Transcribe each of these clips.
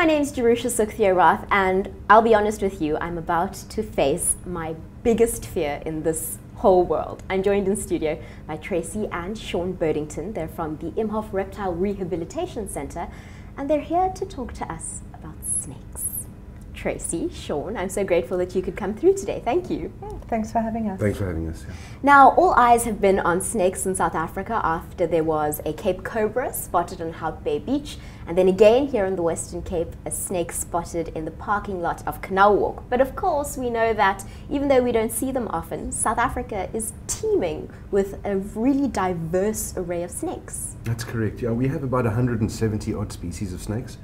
My name's Jerusha Sukhthia-Rath, and I'll be honest with you, I'm about to face my biggest fear in this whole world. I'm joined in studio by Tracy and Sean Birdington. They're from the Imhoff Reptile Rehabilitation Center, and they're here to talk to us about snakes. Tracy, Sean, I'm so grateful that you could come through today. Thank you. Thanks for having us. Thanks for having us. Yeah. Now, all eyes have been on snakes in South Africa after there was a Cape cobra spotted on Hout Bay Beach, and then again here in the Western Cape, a snake spotted in the parking lot of Canal Walk. But of course, we know that even though we don't see them often, South Africa is teeming with a really diverse array of snakes. That's correct. Yeah, we have about 170 odd species of snakes.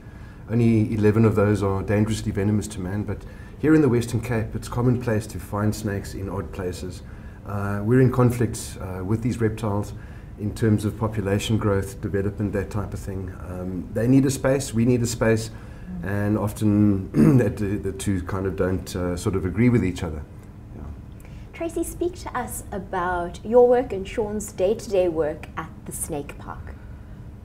Only 11 of those are dangerously venomous to man, but here in the Western Cape, it's commonplace to find snakes in odd places. We're in conflict with these reptiles in terms of population growth, development, that type of thing. They need a space, we need a space, and often the two kind of don't sort of agree with each other. Yeah. Tracy, speak to us about your work and Sean's day-to-day work at the snake park.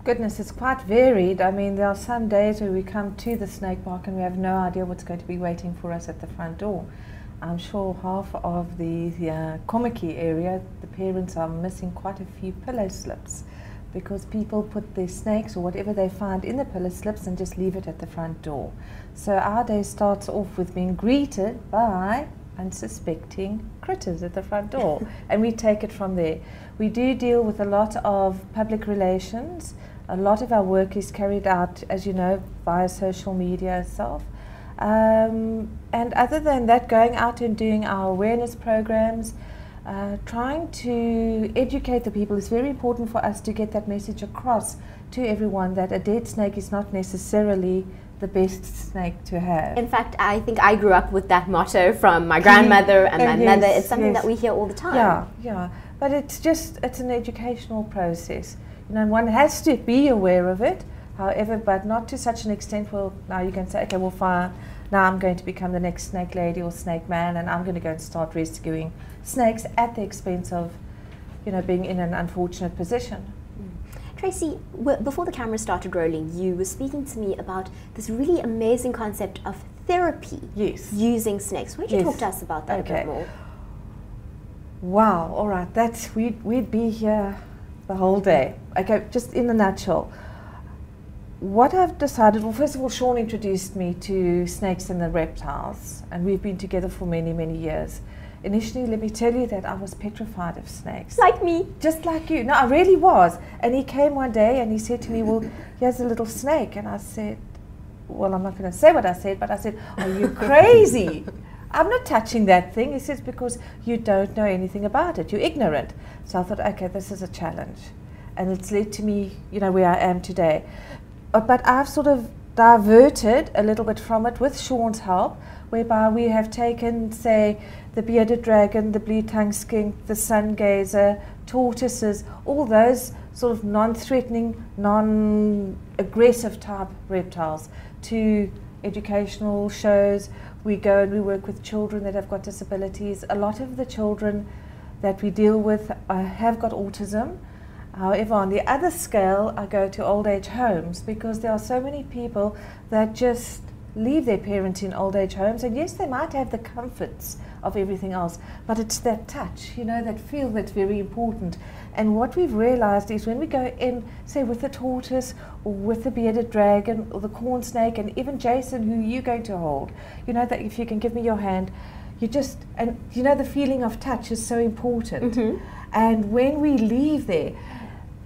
Goodness, it's quite varied. I mean, there are some days where we come to the snake park and we have no idea what's going to be waiting for us at the front door. I'm sure half of the Komiki area, the parents are missing quite a few pillow slips because people put their snakes or whatever they find in the pillow slips and just leave it at the front door. So our day starts off with being greeted by unsuspecting critters at the front door, and we take it from there. We do deal with a lot of public relations. A lot of our work is carried out, as you know, via social media itself. And other than that, going out and doing our awareness programs, trying to educate the people. Is very important for us to get that message across to everyone that a dead snake is not necessarily the best snake to have. In fact, I think I grew up with that motto from my grandmother and my mother. It's something that we hear all the time. Yeah. But it's an educational process. You know, one has to be aware of it, however, but not to such an extent. Well, now you can say, okay, well, fine, now I'm going to become the next snake lady or snake man, and I'm going to go and start rescuing snakes at the expense of, you know, being in an unfortunate position. Tracy, before the camera started rolling, you were speaking to me about this really amazing concept of therapy using snakes. Why don't you talk to us about that a bit more? Wow, all right, we'd be here the whole day. Okay, just in a nutshell. What I've decided, well, first of all, Sean introduced me to snakes and the reptiles, and we've been together for many, many years. Initially, let me tell you that I was petrified of snakes. Like me. Just like you. No, I really was. And he came one day and he said to me, well, here's a little snake. And I said, well, I'm not going to say what I said, but I said, are you crazy? I'm not touching that thing. He says, because you don't know anything about it. You're ignorant. So I thought, okay, this is a challenge. And it's led to me, you know, where I am today. But I've sort of diverted a little bit from it with Sean's help, whereby we have taken, say, the bearded dragon, the blue-tongued skink, the sun gazer, tortoises, all those sort of non-threatening, non-aggressive type reptiles to educational shows. We go and we work with children that have got disabilities. A lot of the children that we deal with have got autism. However, on the other scale, I go to old age homes because there are so many people that just leave their parents in old age homes, and yes, they might have the comforts of everything else, but it's that touch, you know, that feel that's very important. And what we've realized is when we go in, say, with the tortoise or with the bearded dragon or the corn snake, and even Jason, who you're going to hold, you know, that if you can give me your hand, you just, and you know, the feeling of touch is so important. And when we leave there,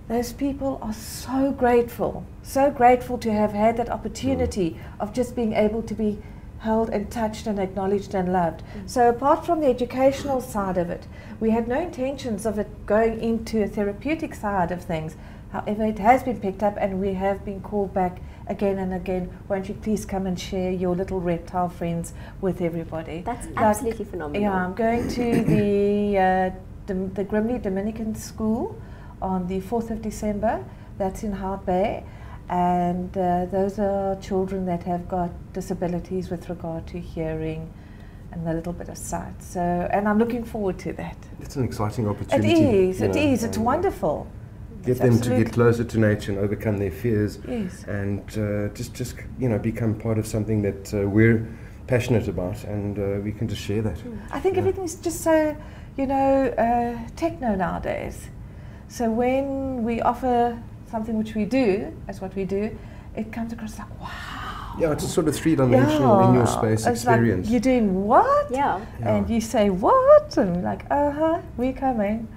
those people are so grateful to have had that opportunity of just being able to be held and touched and acknowledged and loved. So apart from the educational side of it, we had no intentions of it going into a therapeutic side of things. However, it has been picked up and we have been called back again and again. Won't you please come and share your little reptile friends with everybody? That's absolutely phenomenal. Yeah, I'm going to the Grimley Dominican School on the 4th of December. That's in Hout Bay, and those are children that have got disabilities with regard to hearing and a little bit of sight. So, and I'm looking forward to that. It's an exciting opportunity. It is, it's wonderful. Get them to get closer to nature and overcome their fears, Yes. and just become part of something that we're passionate about, and we can just share that. I think everything's just so, techno nowadays. So when we offer something which we do, as what we do, it comes across like, wow. Yeah, it's a sort of three-dimensional in your space it's experience. Like, you're doing what? Yeah. And you say what? And we're like, we're coming.